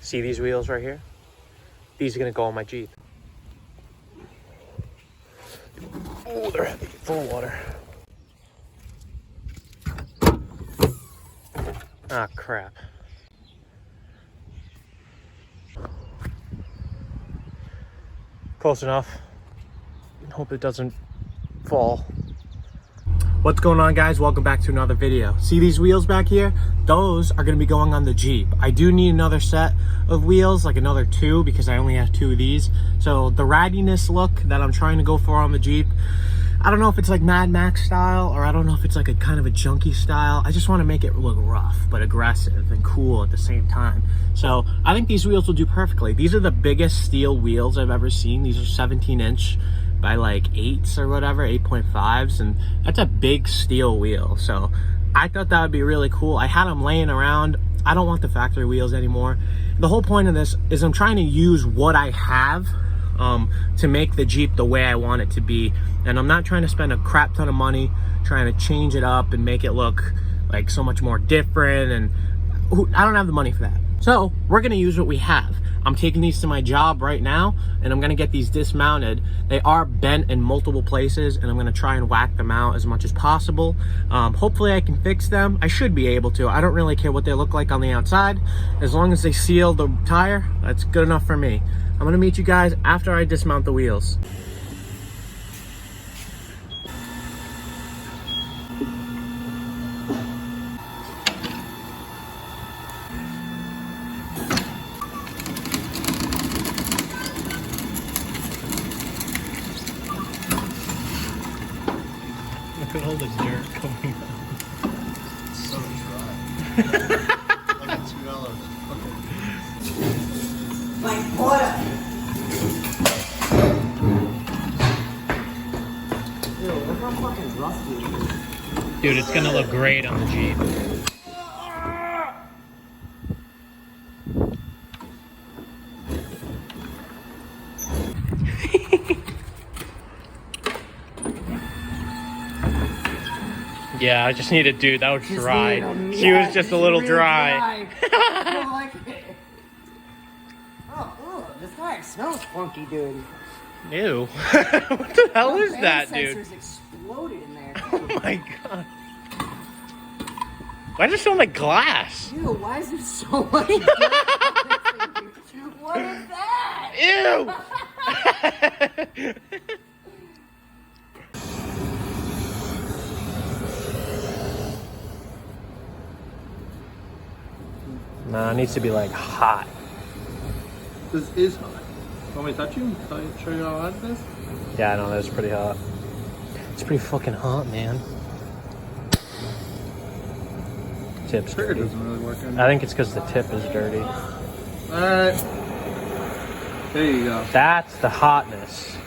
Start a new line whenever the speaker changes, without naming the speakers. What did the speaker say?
See these wheels right here? These are gonna go on my Jeep. Oh, they're heavy, full of water. Ah, crap. Close enough. Hope it doesn't fall. What's going on, guys? Welcome back to another video. See these wheels back here? Those are going to be going on the Jeep. I do need another set of wheels, like another 2, because I only have 2 of these. So the rattiness look that I'm trying to go for on the Jeep, I don't know if it's like Mad Max style, or I don't know if it's like a kind of a junky style. I just want to make it look rough, but aggressive and cool at the same time. So I think these wheels will do perfectly. These are the biggest steel wheels I've ever seen. These are 17-inch by like 8s or whatever, 8.5s, and that's a big steel wheel. So I thought that would be really cool. I had them laying around. I don't want the factory wheels anymore. The whole point of this is I'm trying to use what I have to make the Jeep the way I want it to be, and I'm not trying to spend a crap ton of money trying to change it up and make it look like so much more different, and I don't have the money for that. So we're gonna use what we have. I'm taking these to my job right now, and I'm gonna get these dismounted. They are bent in multiple places, and I'm gonna try and whack them out as much as possible. Hopefully I can fix them. I should be able to. I don't really care what they look like on the outside. As long as they seal the tire, that's good enough for me. I'm gonna meet you guys after I dismount the wheels. Look at all the dirt coming out.
It's so dry. Like a $2.
Like water. Ew, look how fucking rusty it is.
Dude, it's gonna look great on the Jeep. Yeah, I just need a dude that was dry. She was just a little dry.
I don't like it. Oh, this guy smells funky, dude.
Ew. What the hell is that, dude?
Sensors exploded in there.
Oh my god. Why does it smell like glass?
Ew, why is there so much? What is that?
Ew! Nah, it needs to be like hot.
This is hot. Want me to touch you? Show you how hot it is?
Yeah, I know, that's pretty hot. It's pretty fucking hot, man. Tip's
Trigger
dirty.
doesn't really work anymore.
I think it's because the tip is dirty.
Alright. There you go.
That's the hotness.